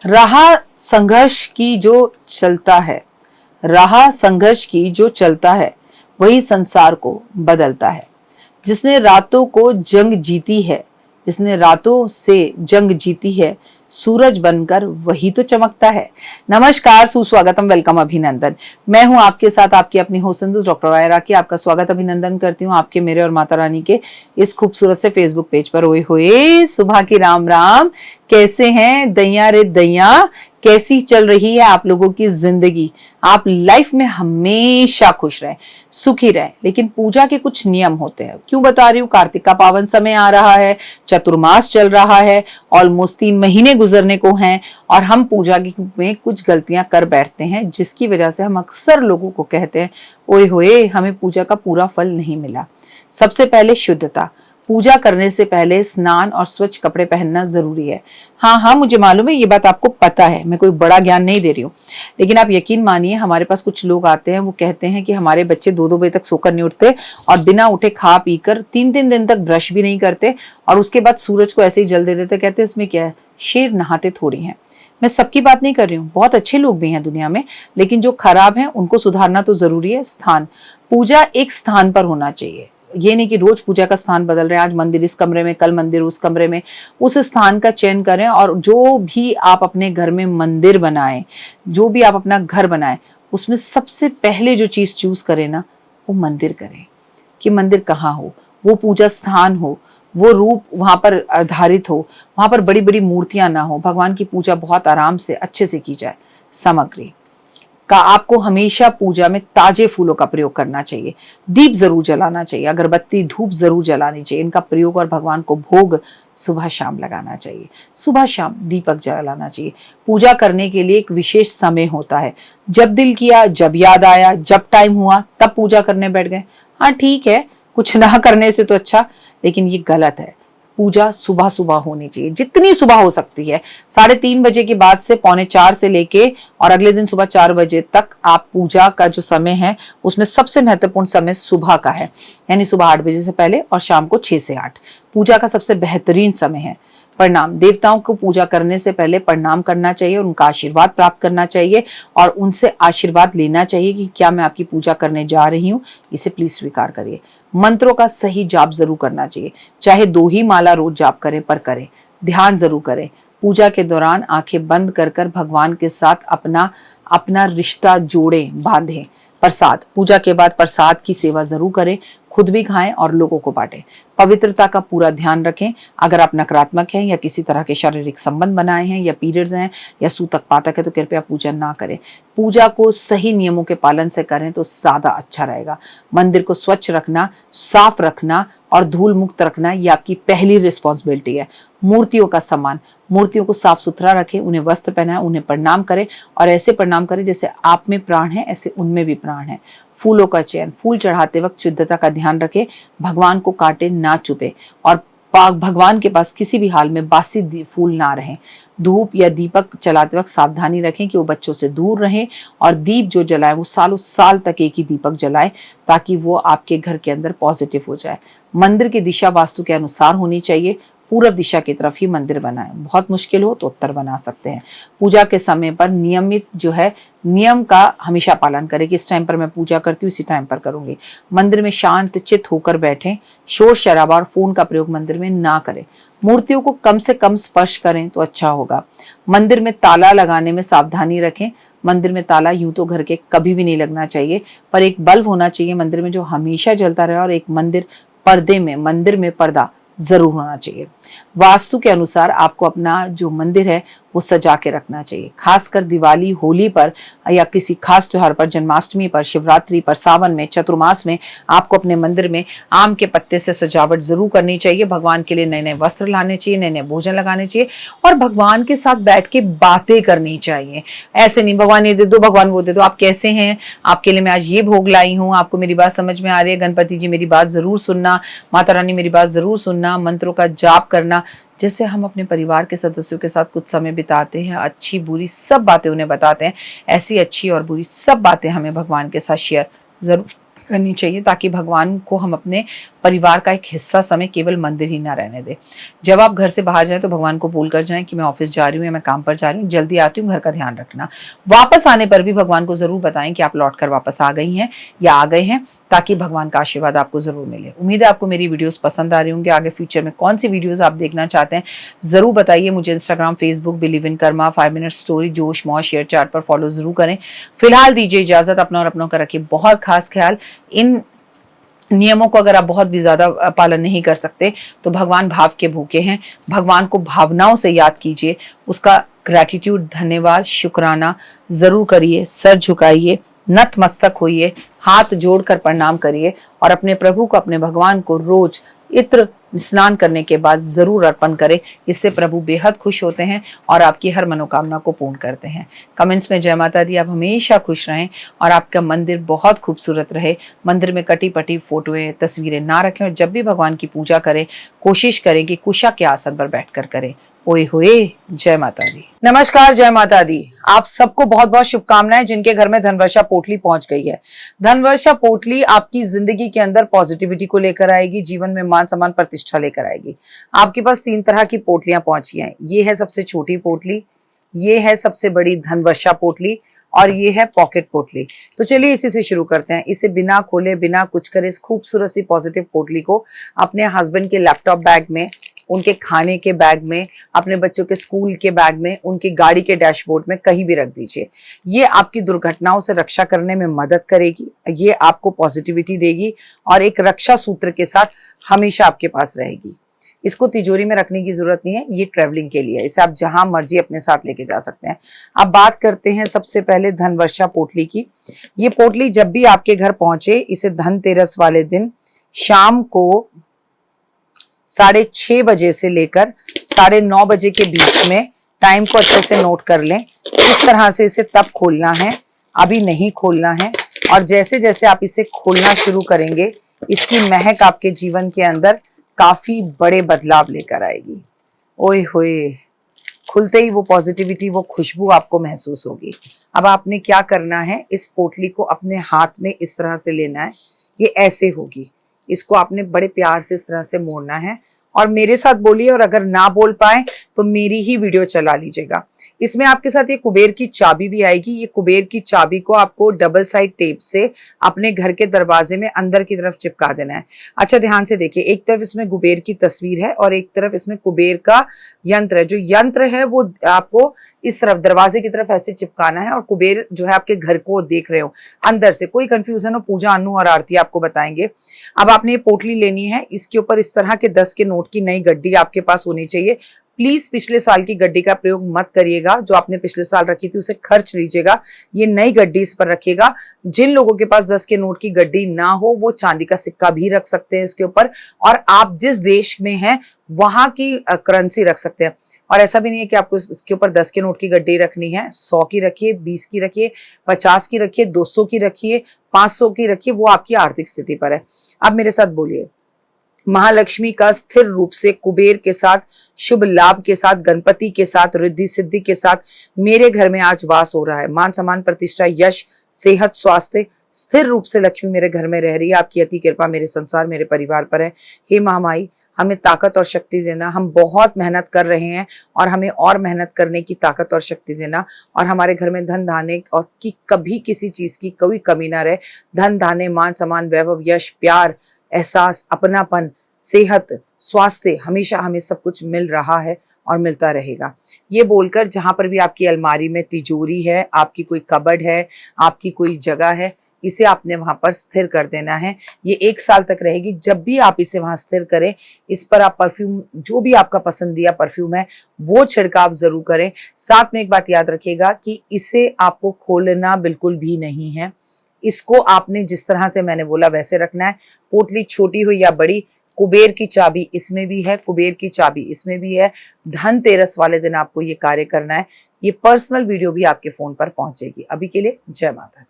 राह संघर्ष की जो चलता है, राह संघर्ष की जो चलता है, वही संसार को बदलता है। जिसने रातों को जंग जीती है, जिसने रातों से जंग जीती है, सूरज बनकर वही तो चमकता है। नमस्कार, सुस्वागतम, वेलकम, अभिनंदन। मैं हूं आपके साथ आपकी अपनी होस्ट डॉक्टर आयरा की। आपका स्वागत अभिनंदन करती हूं आपके, मेरे और माता रानी के इस खूबसूरत से फेसबुक पेज पर। ओए होए, सुबह की राम राम। कैसे हैं दैया रे दैया? कैसी चल रही है आप लोगों की जिंदगी? आप लाइफ में हमेशा खुश रहें, सुखी रहें। लेकिन पूजा के कुछ नियम होते हैं। क्यों बता रही हूँ? कार्तिक का पावन समय आ रहा है, चतुर्मास चल रहा है, ऑलमोस्ट 3 महीने गुजरने को हैं और हम पूजा में कुछ गलतियां कर बैठते हैं, जिसकी वजह से हम अक्सर लोगों को कहते हैं, ओए होए, हमें पूजा का पूरा फल नहीं मिला। सबसे पहले शुद्धता। पूजा करने से पहले स्नान और स्वच्छ कपड़े पहनना जरूरी है। हाँ, मुझे मालूम है, ये बात आपको पता है, मैं कोई बड़ा ज्ञान नहीं दे रही हूँ। लेकिन आप यकीन मानिए, हमारे पास कुछ लोग आते हैं, वो कहते हैं कि हमारे बच्चे 2-2 बजे तक सोकर नहीं उठते और बिना उठे खा पीकर 3-3 दिन तक ब्रश भी नहीं करते और उसके बाद सूरज को ऐसे ही जल दे देते। कहते हैं इसमें क्या है, शेर नहाते थोड़ी हैं। मैं सबकी बात नहीं कर रही हूँ, बहुत अच्छे लोग भी हैं दुनिया में, लेकिन जो खराब हैं उनको सुधारना तो जरूरी है। स्थान, पूजा एक स्थान पर होना चाहिए। ये नहीं कि रोज पूजा का स्थान बदल रहे हैं, आज मंदिर इस कमरे में, कल मंदिर उस कमरे में। उस स्थान का चयन करें और जो भी आप अपने घर में मंदिर बनाएं, जो भी आप अपना घर बनाएं, उसमें सबसे पहले जो चीज चूज करें ना, वो मंदिर करें। कि मंदिर कहाँ हो, वो पूजा स्थान हो, वो रूप वहां पर आधारित हो, वहां पर बड़ी बड़ी मूर्तियां ना हो, भगवान की पूजा बहुत आराम से अच्छे से की जाए। सामग्री का आपको हमेशा पूजा में ताजे फूलों का प्रयोग करना चाहिए। दीप जरूर जलाना चाहिए, अगरबत्ती धूप जरूर जलानी चाहिए। इनका प्रयोग और भगवान को भोग सुबह शाम लगाना चाहिए। सुबह शाम दीपक जलाना चाहिए। पूजा करने के लिए एक विशेष समय होता है। जब दिल किया, जब याद आया, जब टाइम हुआ, तब पूजा करने बैठ गए। हाँ ठीक है, कुछ ना करने से तो अच्छा, लेकिन ये गलत है। पूजा सुबह सुबह होनी चाहिए, जितनी सुबह हो सकती है। 3:30 बजे के बाद से 3:45 से लेके और अगले दिन सुबह 4 बजे तक आप पूजा का जो समय है, उसमें सबसे महत्वपूर्ण समय सुबह का है, यानी सुबह 8 बजे से पहले और शाम को 6 से 8 पूजा का सबसे बेहतरीन समय है। प्रणाम, देवताओं को पूजा करने से पहले प्रणाम करना चाहिए, उनका आशीर्वाद प्राप्त करना चाहिए और उनसे आशीर्वाद लेना चाहिए कि क्या मैं आपकी पूजा करने जा रही हूँ, इसे प्लीज स्वीकार करिए। मंत्रों का सही जाप जरूर करना चाहिए, चाहे 2 ही माला रोज जाप करें, पर करें। ध्यान जरूर करें। पूजा के दौरान आंखें बंद कर भगवान के साथ अपना अपना रिश्ता जोड़ें, बांधें। प्रसाद, पूजा के बाद प्रसाद की सेवा जरूर करें, खुद भी खाएं और लोगों को बांटें। पवित्रता का पूरा ध्यान रखें। अगर आप नकारात्मक हैं या किसी तरह के शारीरिक संबंध बनाए हैं या पीरियड्स हैं या सूतक पातक है, तो कृपया पूजा ना करें। पूजा को सही नियमों के पालन से करें तो ज्यादा अच्छा रहेगा। मंदिर को स्वच्छ रखना, साफ रखना और धूल मुक्त रखना, ये आपकी पहली रिस्पॉन्सिबिलिटी है। मूर्तियों का सम्मान, मूर्तियों को साफ सुथरा रखें, उन्हें वस्त्र पहनाएं, उन्हें प्रणाम करें और ऐसे प्रणाम करें जैसे आप में प्राण है, ऐसे उनमें भी प्राण है। फूलों का चयन, फूल चढ़ाते वक्त शुद्धता का ध्यान रखें, भगवान को काटे ना चुपे और भगवान के पास किसी भी हाल में बासी फूल ना रहें। धूप या दीपक चलाते वक्त सावधानी रखें कि वो बच्चों से दूर रहें और दीप जो जलाएं वो सालों साल तक एक ही दीपक जलाएं, ताकि वो आपके घर के अंदर पॉजिटिव हो जाए। मंदिर की दिशा वास्तु के अनुसार होनी चाहिए। पूर्व दिशा की तरफ ही मंदिर बनाएं। बहुत मुश्किल हो तो उत्तर बना सकते हैं। पूजा के समय पर नियमित जो है, नियम का हमेशा पालन करें कि इस टाइम पर मैं पूजा करती हूँ, इसी टाइम पर करूंगी। मंदिर में शांत चित्त होकर बैठें। शोर शराबा और फोन का प्रयोग मंदिर में ना करें। मूर्तियों को कम से कम स्पर्श करें तो अच्छा होगा। मंदिर में ताला लगाने में सावधानी रखें। मंदिर में ताला यूं तो घर के कभी भी नहीं लगना चाहिए, पर एक बल्ब होना चाहिए मंदिर में जो हमेशा जलता रहे और एक मंदिर में पर्दा जरूर होना चाहिए। वास्तु के अनुसार आपको अपना जो मंदिर है वो सजा के रखना चाहिए। खासकर दिवाली, होली पर या किसी खास त्योहार पर, जन्माष्टमी पर, शिवरात्रि पर, सावन में, चतुर्मास में आपको अपने मंदिर में आम के पत्ते से सजावट जरूर करनी चाहिए। भगवान के लिए नए नए वस्त्र लाने चाहिए, नए नए भोजन लगाने चाहिए और भगवान के साथ बैठ के बातें करनी चाहिए। ऐसे नहीं भगवान ये दे दो, भगवान वो दे दो, आप कैसे हैं, आपके लिए मैं आज ये भोग लाई हूँ, आपको मेरी बात समझ में आ रही है, गणपति जी मेरी बात जरूर सुनना, माता रानी मेरी बात जरूर सुनना। मंत्रों का जाप करना, जैसे हम अपने परिवार के सदस्यों के साथ कुछ समय बिताते हैं, अच्छी बुरी सब बातें उन्हें बताते हैं, ऐसी अच्छी और बुरी सब बातें हमें भगवान के साथ शेयर जरूर करनी चाहिए, ताकि भगवान को हम अपने परिवार का एक हिस्सा समय केवल मंदिर ही ना रहने दे। जब आप घर से बाहर जाएं तो भगवान को बोल कर जाएं कि मैं ऑफिस जा रही हूँ या मैं काम पर जा रही हूँ, जल्दी आती हूँ, घर का ध्यान रखना। वापस आने पर भी भगवान को जरूर बताएं कि आप लौट कर वापस आ गई हैं या आ गए हैं, ताकि भगवान का आशीर्वाद आपको जरूर मिले। उम्मीद है आपको मेरी वीडियोस पसंद आ रही होंगी। आगे फ्यूचर में कौन सी वीडियोस आप देखना चाहते हैं जरूर बताइए मुझे। Instagram, Facebook, believe in Karma, 5 minute story, जोश मौज शेयर चैट पर फॉलो जरूर करें। फिलहाल दीजिए इजाजत, अपना और अपनों का रखिए बहुत खास ख्याल। इन नियमों को अगर आप बहुत भी ज्यादा पालन नहीं कर सकते तो भगवान भाव के भूखे हैं। भगवान को भावनाओं से याद कीजिए, उसका ग्रैटिट्यूड, धन्यवाद, शुक्राना जरूर करिए, सर झुकाइए, नतमस्तक होइए, हाथ जोड़कर प्रणाम करिए और अपने प्रभु को, अपने भगवान को रोज इत्र स्नान करने के बाद जरूर अर्पण करें। इससे प्रभु बेहद खुश होते हैं और आपकी हर मनोकामना को पूर्ण करते हैं। कमेंट्स में जय माता दी। आप हमेशा खुश रहें और आपका मंदिर बहुत खूबसूरत रहे। मंदिर में कटी पटी फोटोएं, तस्वीरें ना रखें और जब भी भगवान की पूजा करें कोशिश करें कि कुशा के आसन पर बैठकर करें। ओए होए, जय माता दी। नमस्कार, जय माता दी। आप सबको बहुत बहुत शुभकामनाएं जिनके घर में धनवर्षा पोटली पहुंच गई है। धनवर्षा पोटली आपकी जिंदगी के अंदर पॉजिटिविटी को लेकर आएगी, जीवन में मान सम्मान प्रतिष्ठा लेकर आएगी। आपके पास 3 तरह की पोटलियां पहुंची हैं। ये है सबसे छोटी पोटली, ये है सबसे बड़ी धनवर्षा पोटली और ये है पॉकेट पोटली। तो चलिए इसी से शुरू करते हैं। इसे बिना खोले, बिना कुछ करे इस खूबसूरत सी पॉजिटिव पोटली को अपने हस्बैंड के लैपटॉप बैग में, उनके खाने के बैग में, अपने बच्चों के स्कूल के बैग में, उनकी गाड़ी के डैशबोर्ड में कहीं भी रख दीजिए। ये आपकी दुर्घटनाओं से रक्षा करने में मदद करेगी, ये आपको पॉजिटिविटी देगी और एक रक्षा सूत्र के साथ हमेशा आपके पास रहेगी। इसको तिजोरी में रखने की जरूरत नहीं है, ये ट्रेवलिंग के लिए, इसे आप जहां मर्जी अपने साथ लेके जा सकते हैं। अब बात करते हैं सबसे पहले धनवर्षा पोटली की। ये पोटली जब भी आपके घर पहुंचे, इसे धनतेरस वाले दिन शाम को 6:30 बजे से लेकर 9:30 बजे के बीच में, टाइम को अच्छे से नोट कर लें। इस तरह से इसे तब खोलना है, अभी नहीं खोलना है। और जैसे जैसे आप इसे खोलना शुरू करेंगे, इसकी महक आपके जीवन के अंदर काफी बड़े बदलाव लेकर आएगी। ओए होए, खुलते ही वो पॉजिटिविटी, वो खुशबू आपको महसूस होगी। अब आपने क्या करना है, इस पोटली को अपने हाथ में इस तरह से लेना है। ये ऐसे होगी, इसको आपने बड़े प्यार से इस तरह से मोड़ना है और मेरे साथ बोलिए, और अगर ना बोल पाए तो मेरी ही वीडियो चला लीजिएगा। इसमें आपके साथ ये कुबेर की चाबी भी आएगी। ये कुबेर की चाबी को आपको डबल साइड टेप से अपने घर के दरवाजे में अंदर की तरफ चिपका देना है। अच्छा, ध्यान से देखिए, एक तरफ इसमें कुबेर की तस्वीर है और एक तरफ इसमें कुबेर का यंत्र है। जो यंत्र है वो आपको इस तरफ दरवाजे की तरफ ऐसे चिपकाना है और कुबेर जो है आपके घर को देख रहे हो अंदर से। कोई कंफ्यूजन हो, पूजा, अनु और आरती आपको बताएंगे। अब आपने ये पोटली लेनी है, इसके ऊपर इस तरह के 10 के नोट की नई गड्डी आपके पास होनी चाहिए। प्लीज पिछले साल की गड्डी का प्रयोग मत करिएगा, जो आपने पिछले साल रखी थी उसे खर्च लीजिएगा। ये नई गड्डी इस पर रखिएगा। जिन लोगों के पास 10 के नोट की गड्डी ना हो वो चांदी का सिक्का भी रख सकते हैं इसके ऊपर, और आप जिस देश में हैं वहां की करेंसी रख सकते हैं। और ऐसा भी नहीं है कि आपको इसके ऊपर 10 के नोट की गड्डी रखनी है। 100 की रखिए, 20 की रखिए, 50 की रखिए, 200 की रखिए, 500 की रखिए, वो आपकी आर्थिक स्थिति पर है। अब मेरे साथ बोलिए, महालक्ष्मी का स्थिर रूप से कुबेर के साथ, शुभ लाभ के साथ, गणपति के साथ, रिद्धि सिद्धि के साथ मेरे घर में आज वास हो रहा है। मान सम्मान प्रतिष्ठा, यश, सेहत, स्वास्थ्य, स्थिर रूप से लक्ष्मी मेरे घर में रह रही है। आपकी अति कृपा मेरे संसार, मेरे परिवार पर है। हे महामाई, हमें ताकत और शक्ति देना। हम बहुत मेहनत कर रहे हैं और हमें और मेहनत करने की ताकत और शक्ति देना, और हमारे घर में धन धान्य और की कभी किसी चीज की कोई कमी ना रहे। धन धान्य, मान सम्मान, वैभव, यश, प्यार, एहसास, अपनापन, सेहत, स्वास्थ्य, हमेशा हमें सब कुछ मिल रहा है और मिलता रहेगा। ये बोलकर जहां पर भी आपकी अलमारी में तिजोरी है, आपकी कोई कबर्ड है, आपकी कोई जगह है, इसे आपने वहां पर स्थिर कर देना है। ये 1 साल तक रहेगी। जब भी आप इसे वहां स्थिर करें, इस पर आप परफ्यूम, जो भी आपका पसंदीदा परफ्यूम है वो छिड़काव जरूर करें। साथ में एक बात याद रखिएगा कि इसे आपको खोलना बिल्कुल भी नहीं है। इसको आपने जिस तरह से मैंने बोला वैसे रखना है। पोटली छोटी हो या बड़ी, कुबेर की चाबी इसमें भी है, कुबेर की चाबी इसमें भी है। धनतेरस वाले दिन आपको ये कार्य करना है। ये पर्सनल वीडियो भी आपके फोन पर पहुंचेगी। अभी के लिए जय माता दी।